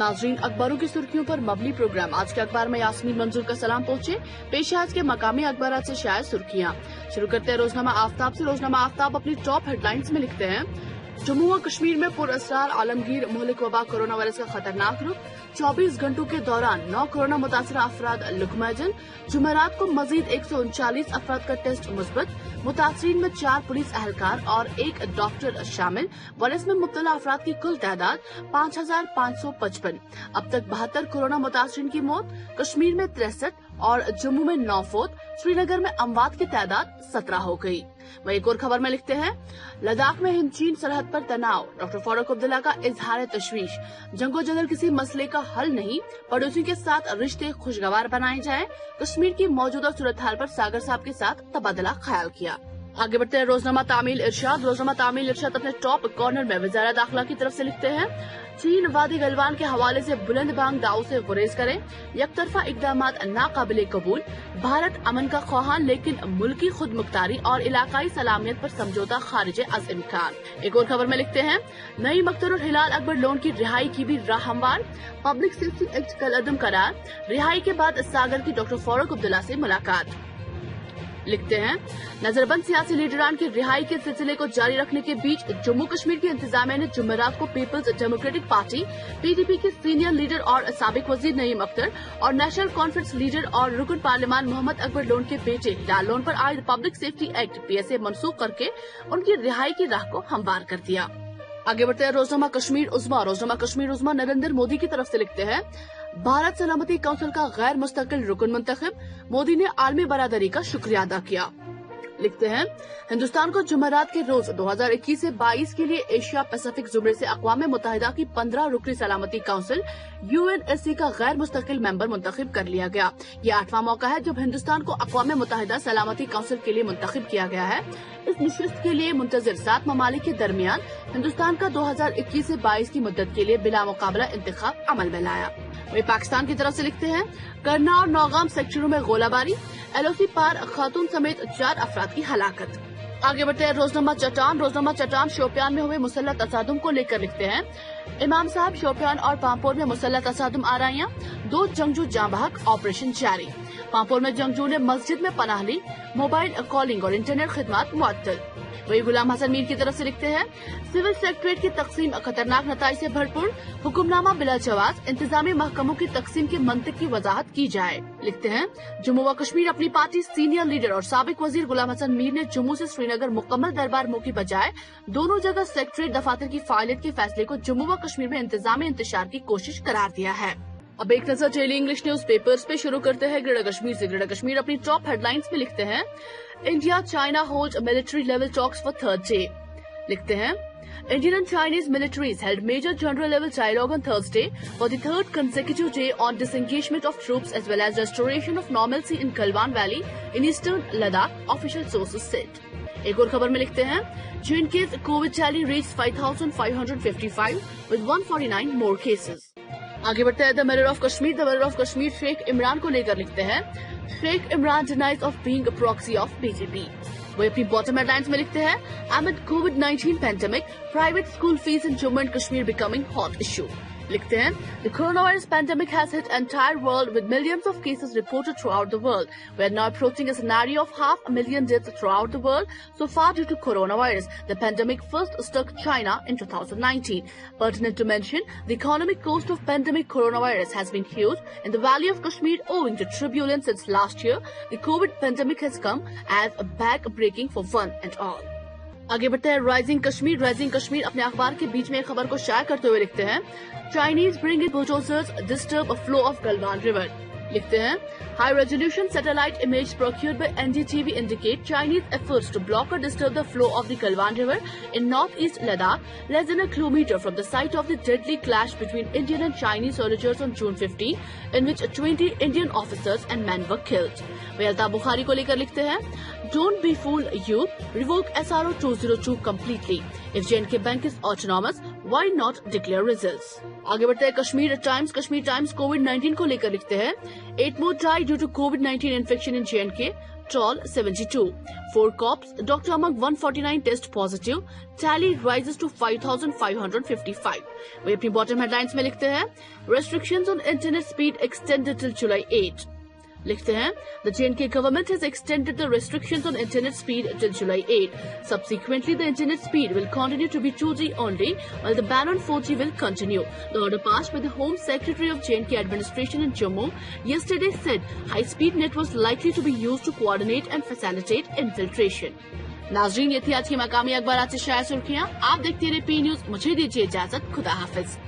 नाजरीन, अखबारों की सुर्खियों पर मबनी प्रोग्राम आज के अखबार में यास्मीन मंजूर का सलाम पहुंचे। पेश है आज के मकामी अखबार से शायद सुर्खियां। शुरू करते हैं रोजनामा आफ्ताब से। रोजनामा आफ्ताब अपनी टॉप हेडलाइंस में लिखते हैं, जम्मू व कश्मीर में पुरअसरार आलमगीर मुहलिक वबा कोरोना वायरस का खतरनाक रुख। 24 घंटों के दौरान 9 कोरोना मुतासरा अफराद लुकमैजन। जुमेरात को मजीद 139 अफराद का टेस्ट मुस्बत। मुतासरीन में 4 पुलिस एहलकार और 1 डॉक्टर शामिल। वायरस में मुब्तला अफराद की कुल तादाद 5555। अब तक 72 कोरोना मुतासरीन की मौत। कश्मीर में 63 और जम्मू में 9 फौत। श्रीनगर में अमवात की तादाद 17 हो गई। वहीं एक और खबर में लिखते हैं, लद्दाख में हिंद चीन सरहद पर तनाव। डॉक्टर फारूक अब्दुल्ला का इजहार तशवीश। जंगो जदल किसी मसले का हल नहीं, पड़ोसियों के साथ रिश्ते खुशगवार बनाए जाएं। कश्मीर की मौजूदा सूरत हाल पर सागर साहब के साथ तबादला ख्याल किया। आगे बढ़ते हैं रोजनामा तामील इरशाद। रोजनामा तामील इरशाद अपने टॉप कॉर्नर में वजारत दाखिला की तरफ से लिखते हैं, चीन वादी गलवान के हवाले से बुलंद बांग दाव से गुरेज करें। यकतरफा इकदामात नाकाबिले कबूल। भारत अमन का ख्वाहान, लेकिन मुल्की खुद मुख्तारी और इलाकाई सलामियत पर समझौता खारिज अज इम्कान। एक और खबर में लिखते हैं, नई मकतर और हिलाल अकबर लोन की रिहाई की भी राह हमवार। पब्लिक सेफ्टी एक्ट कल अदम करार। रिहाई के बाद सागर की डॉक्टर फारूक अब्दुल्ला से मुलाकात। लिखते हैं, नजरबंद सियासी लीडरान की रिहाई के सिलसिले को जारी रखने के बीच जम्मू कश्मीर की इंतजामिया ने जुमेरात को पीपल्स डेमोक्रेटिक पार्टी पीडीपी के सीनियर लीडर और साबिक वजीर नईम अख्तर और नेशनल कॉन्फ्रेंस लीडर और रुकन पार्लियामान मोहम्मद अकबर लोन के बेटे हिलाल लोन पर आयद पब्लिक सेफ्टी एक्ट पीएसए मनसूख करके उनकी रिहाई की राह को हमवार कर दिया। आगे बढ़ते हैं रोजनामा कश्मीर उज़्मा। रोजनामा कश्मीर उज़्मा नरेंद्र मोदी की तरफ से लिखते हैं, भारत सलामती काउंसिल का गैर मुस्तकिल रुकन मुंतखब। मोदी ने आलमी बरादरी का शुक्रिया अदा किया। लिखते हैं, हिंदुस्तान को जुमेरात के रोज 2021 से 22 के लिए एशिया पैसिफिक जुमरे से अक़वाम मुत्तहिदा की 15 रुकनी सलामती काउंसिल यूएनएससी का गैर मुस्तकिल मेंबर मुंतखब कर लिया गया। ये 8वां मौका है जब हिंदुस्तान को अक़वाम मुत्तहिदा सलामती काउंसिल के लिए मुंतखब किया गया है। इस नशिस्त के लिए मुंतजिर 7 ममालिक के दरमियान हिंदुस्तान का 2021 से 22 की मुद्दत के लिए बिला मुकाबला इंतखाब अमल में लाया। वे पाकिस्तान की तरफ से लिखते हैं, करना और नौगाम सेक्टरों में गोलाबारी। एलओसी पार खातून समेत 4 अफराद की हलाकत। आगे बढ़ते हैं रोजनामा चट्टान। रोजनामा चट्टान शोपियान में हुए मुसल्लह तसादुम को लेकर लिखते हैं, इमाम साहब शोपियान और पामपोर में मुसल्लह तसादुम आराइयां। 2 जंगजू जाँ बहक, ऑपरेशन जारी। पामपोर में जंगजू ने मस्जिद में पनाह ली। मोबाइल कॉलिंग और इंटरनेट खिदमत मुअत्तल। वही गुलाम हसन मीर की तरफ से लिखते हैं, सिविल सेक्रेटरीट की तकसीम खतरनाक नताइज से भरपूर। हुक्मनामा बिला जवाज। इंतजामी महकमों की तकसीम की मंतिक की वजाहत की जाए। लिखते हैं, जम्मू व कश्मीर अपनी पार्टी सीनियर लीडर और साबिक वजीर गुलाम हसन मीर ने जम्मू से श्रीनगर मुकम्मल दरबार मुँह की बजाय दोनों जगह सेक्रेटरीट दफातर की फाइलियत के फैसले को जम्मू व कश्मीर में इंतजामी इंतशार की कोशिश करार दिया है। अब एक नजर डेली इंग्लिश न्यूज पेपर्स पे शुरू करते हैं ग्रेटर कश्मीर से। ग्रेटर कश्मीर अपनी टॉप हेडलाइंस में लिखते हैं, India China hold military level talks for 3rd day. लिखते हैं, Indian and Chinese militaries held major general level dialogue on Thursday for the 3rd consecutive day on disengagement of troops as well as restoration of normalcy in Galwan Valley in eastern Ladakh, official sources said. एक और खबर में लिखते हैं, JNK's COVID tally reached 5,555 with 149 more cases. आगे बढ़ते हैं the mirror of Kashmir. The mirror of Kashmir Sheikh Imran को लेकर लिखते हैं, Sheikh Imran denies of being a proxy of BJP. वो अपनी बॉटम हेडलाइंस में लिखते हैं, amid COVID-19 pandemic, private school fees in Jammu and Kashmir becoming hot issue. लिखते हैं, the coronavirus pandemic has hit entire world with millions of cases reported throughout the world. We are now approaching a scenario of 500,000 deaths throughout the world so far due to coronavirus. The pandemic first struck China in 2019. Pertinent to mention, the economic cost of pandemic coronavirus has been huge in the Valley of Kashmir owing to turbulence since last year. The COVID pandemic has come as a back-breaking for one and all. आगे बढ़ते हैं rising Kashmir. Rising Kashmir अपने अखबार के बीच में एक खबर को शाया करते हुए लिखते हैं, Chinese bring in bulldozers disturb a flow of Galwan river. लिखते हैं, high resolution satellite image procured by NDTV indicate Chinese efforts to block or disturb the flow of the Galwan River in northeast Ladakh, less than a kilometer from the site of the deadly clash between Indian and Chinese soldiers on June 15, in which 20 Indian officers and men were killed. वे अल्ताफ बुखारी को लेकर लिखते हैं, Don't be fooled, youth. Revoke SRO 202 completely. If J&K Bank is autonomous, why not declare results? आगे बढ़ते हैं Kashmir times. Kashmir times कोविड-19 को लेकर लिखते हैं, 8 more died due to COVID-19 infection in J&K. toll 72. 4 cops, doctor among 149 test positive. Tally rises to 5,555. वही अपनी bottom headlines में लिखते हैं restrictions on internet speed extended till July 8. लिखते हैं The J&K government has extended the restrictions on internet speed till July 8. Subsequently, the internet speed will continue to be 2G only, while the ban on 4G will continue. The order passed by the Home Secretary of J&K administration in Jammu yesterday said high-speed net was likely to be used to coordinate and facilitate infiltration. नाज़रीन, ये थी आज की मकामी अखबार से शाया सुर्खियां। आप देखते रहिए पी न्यूज। मुझे दीजिए इजाजत। खुदा हाफिज।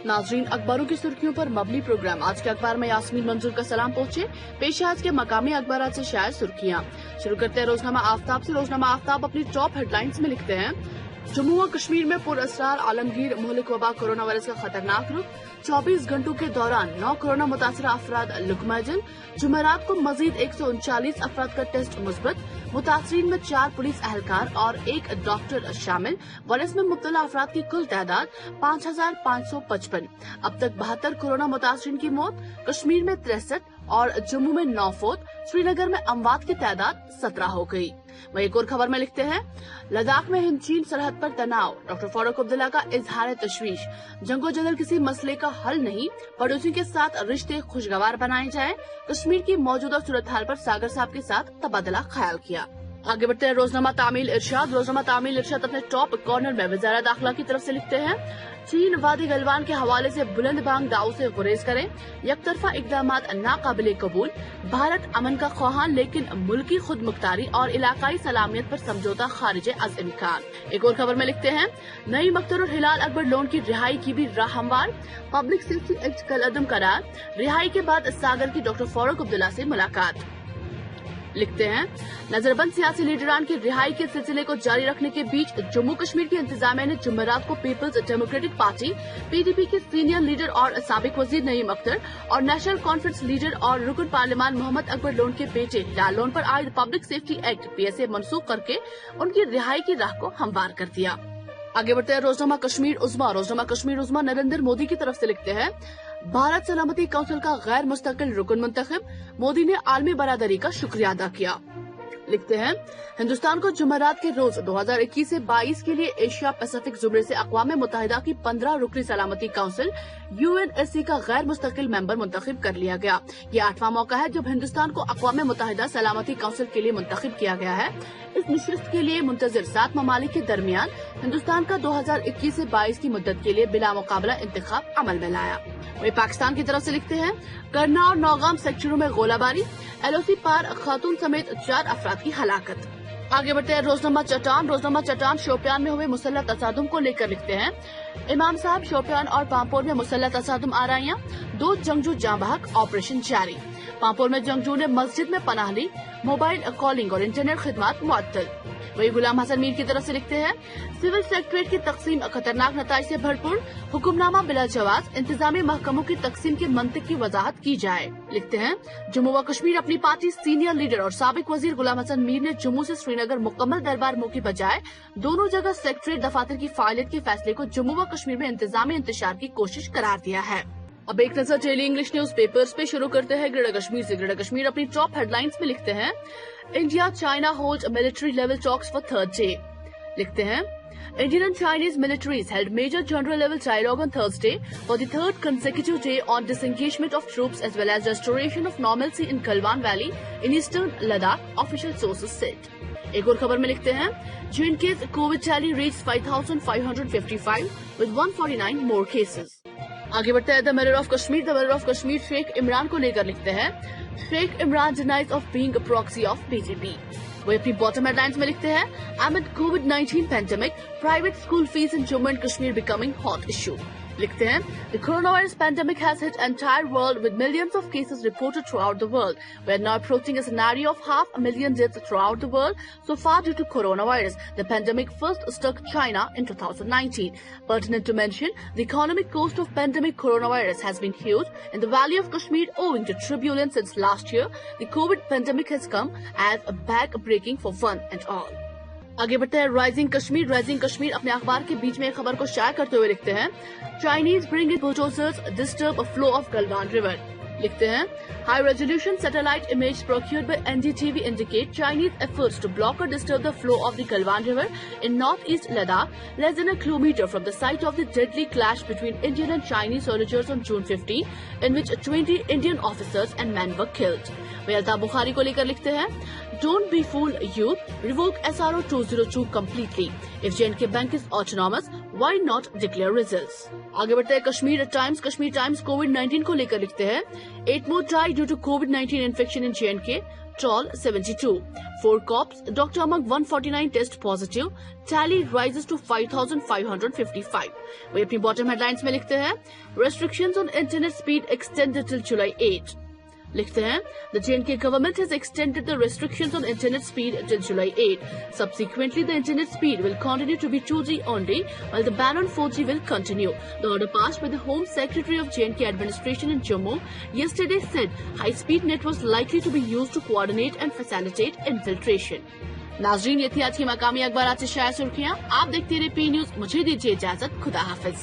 नाज़रीन, अखबारों की सुर्खियों पर मबनी प्रोग्राम आज के अखबार में यास्मीन मंजूर का सलाम पहुंचे। पेश है आज के मकामी अखबार से शाया सुर्खियां। शुरू करते हैं रोजनामा आफ्ताब से। रोजनामा आफ्ताब अपनी टॉप हेडलाइंस में लिखते हैं जम्मू व कश्मीर में पुरअसरार आलमगीर मुहलिक वबा कोरोना वायरस का खतरनाक रुख। 24 घंटों के दौरान 9 कोरोना मुतासरा अफराद लुकमाजल। जुमेरात को मजीद 139 अफराद का टेस्ट मुस्बत। मुतासरीन में 4 पुलिस एहलकार और 1 डॉक्टर शामिल। वायरस में मुब्तला अफराद की कुल तादाद 5,555। अब तक 72 कोरोना मुतासरीन की मौत। कश्मीर में 63 और जम्मू में 9 फौत। श्रीनगर में अमवात की तादाद 17 हो गई। वहीं एक और खबर में लिखते हैं लद्दाख में हिंद चीन सरहद पर तनाव। डॉक्टर फारूक अब्दुल्ला का इजहार तशवीश। जंगो जदल किसी मसले का हल नहीं, पड़ोसियों के साथ रिश्ते खुशगवार बनाए जाए। कश्मीर की मौजूदा सूरत हाल पर सागर साहब के साथ तबादला ख्याल किया। आगे बढ़ते हैं रोजनामा तामील इरशाद। रोजनामा तामील इरशाद अपने टॉप कॉर्नर में वज़ारत दाखिला की तरफ से लिखते हैं चीन वादी गलवान के हवाले से बुलंद बांग दाव से गुरेज करें। यकतरफा इकदामात नाकाबिले कबूल। भारत अमन का ख्वाहान लेकिन मुल्की खुद मुख्तारी और इलाकाई सलामियत पर समझौता खारिज अज इम्कान। एक और खबर में लिखते हैं नईम अख्तर और हिलाल अकबर लोन की रिहाई की भी राह हमवार। पब्लिक सेफ्टी एक्ट कल अदम करार। रिहाई के बाद सागर की डॉक्टर फारूक अब्दुल्ला से मुलाकात। लिखते हैं नजरबंद सियासी लीडरान की रिहाई के सिलसिले को जारी रखने के बीच जम्मू कश्मीर की इंतजामिया ने जुमेरात को पीपल्स डेमोक्रेटिक पार्टी पीडीपी के सीनियर लीडर और साबिक वजीर नईम अख्तर और नेशनल कॉन्फ्रेंस लीडर और रुकन पार्लियामान मोहम्मद अकबर लोन के बेटे हिलाल लोन पर आयद पब्लिक सेफ्टी एक्ट पीएसए मनसूख करके उनकी रिहाई की राह को हमवार कर दिया। आगे बढ़ते हैं रोजनामा कश्मीर उज़्मा। रोजनामा कश्मीर उज़्मा नरेंद्र मोदी की तरफ से लिखते हैं भारत सलामती काउंसिल का गैर मुस्तकिल रुकन मुंतखब। मोदी ने आलमी बरादरी का शुक्रिया अदा किया। लिखते हैं हिंदुस्तान को जुमेरात के रोज 2021 से 22 के लिए एशिया पैसिफिक जुमरे से अक़वाम मुत्तहिदा की 15 रुकनी सलामती काउंसिल यूएनएससी का गैर मुस्तकिल मेंबर मुंतखब कर लिया गया। ये 8वां मौका है जब हिंदुस्तान को अक़वाम मुत्तहिदा सलामती काउंसिल के लिए मुंतखब किया गया है। इस नशिस्त के लिए मुंतजिर 7 ममालिक के दरमियान हिंदुस्तान का 2021 से 22 की मुद्दत के लिए बिला मुकाबला इंतखाब अमल में लाया। वही पाकिस्तान की तरफ से लिखते हैं करना और नौगाम सेक्टरों में गोलाबारी। एलओसी पार खातून समेत 4 अफराद की हलाकत। आगे बढ़ते हैं रोजनामा चट्टान। रोजनामा चट्टान शोपियान में हुए मुसल्लह तसादुम को लेकर लिखते हैं इमाम साहब शोपियान और पामपोर में मुसल्लह तसादुम आराइयां। 2 जंगजू जाँ बहक। ऑपरेशन जारी। पामपोर में जंगजू ने मस्जिद में पनाह ली। मोबाइल कॉलिंग और इंटरनेट खिदमात मुअत्तल। वही गुलाम हसन मीर की तरफ से लिखते हैं सिविल सेक्रेटरीट की तकसीम खतरनाक नताइज से भरपूर। हुक्मनामा बिला जवाज। इंतजामी महकमों की तकसीम के मंतिक की वजाहत की जाए। लिखते हैं जम्मू व कश्मीर अपनी पार्टी सीनियर लीडर और साबिक वजीर गुलाम हसन मीर ने जम्मू से श्रीनगर मुकम्मल दरबार मुँह की बजाय दोनों जगह सेक्रेटरीट दफातर की फाइलियत के फैसले को जम्मू व कश्मीर में इंतजामी इंतशार की कोशिश करार दिया है। अब एक नजर डेली इंग्लिश न्यूज पेपर्स पे शुरू करते हैं ग्रेटर कश्मीर से। ग्रेटर कश्मीर अपनी टॉप हेडलाइंस में लिखते हैं India China holds military level talks for 3rd day. लिखते हैं Indian and Chinese militaries held major general level dialogue on Thursday for the 3rd consecutive day on disengagement of troops as well as restoration of normalcy in Galwan Valley in eastern Ladakh, official sources said. एक और खबर में लिखते हैं J&K's COVID tally reached 5,555 with 149 more cases. आगे बढ़ते हैं the mirror of Kashmir. The mirror of Kashmir Sheikh Imran को लेकर लिखते हैं Sheikh Imran denies of being a proxy of BJP. वो अपनी बॉटम हेडलाइंस में लिखते हैं amid COVID-19 pandemic, private school fees in Jammu and Kashmir becoming hot issue. लिखते हैं The coronavirus pandemic has hit entire world with millions of cases reported throughout the world. We are now approaching a scenario of 500,000 deaths throughout the world so far due to coronavirus. The pandemic first struck China in 2019. Pertinent to mention, the economic cost of pandemic coronavirus has been huge in the Valley of Kashmir owing to turbulence since last year. The COVID pandemic has come as a back-breaking for one and all. आगे बढ़ते हैं rising Kashmir. Rising Kashmir अपने अखबार के बीच में एक खबर को शाया करते हुए लिखते हैं Chinese bring in bulldozers disturb flow of Galwan river. लिखते हैं high resolution satellite image procured by NDTV indicate Chinese efforts to block or disturb the flow of the Galwan River in northeast Ladakh, less than a kilometer from the site of the deadly clash between Indian and Chinese soldiers on June 15, in which 20 Indian officers and men were killed. वहीं अल्ताफ बुखारी को लेकर लिखते हैं Don't be fooled, youth. Revoke SRO 202 completely. If J&K Bank is autonomous, why not declare results? आगे बढ़ते हैं Kashmir times कोविड-19 को लेकर लिखते हैं 8 more died due to COVID-19 infection in J&K. Toll 72. 4 cops, doctor among 149 test positive. Tally rises to 5,555. वही अपनी bottom headlines में लिखते हैं Restrictions on internet speed extended till July 8. लिखते हैं The J&K government has extended the restrictions on internet speed till July 8. Subsequently, the internet speed will continue to be 2G only, while the ban on 4G will continue. The order passed by the Home Secretary of J&K administration in Jammu yesterday said high-speed net was likely to be used to coordinate and facilitate infiltration. नाजरीन, ये थी आज की मकामी अखबार से शाया सुर्खियां। आप देखते रहिए पी न्यूज। मुझे दीजिए इजाजत। खुदा हाफिज।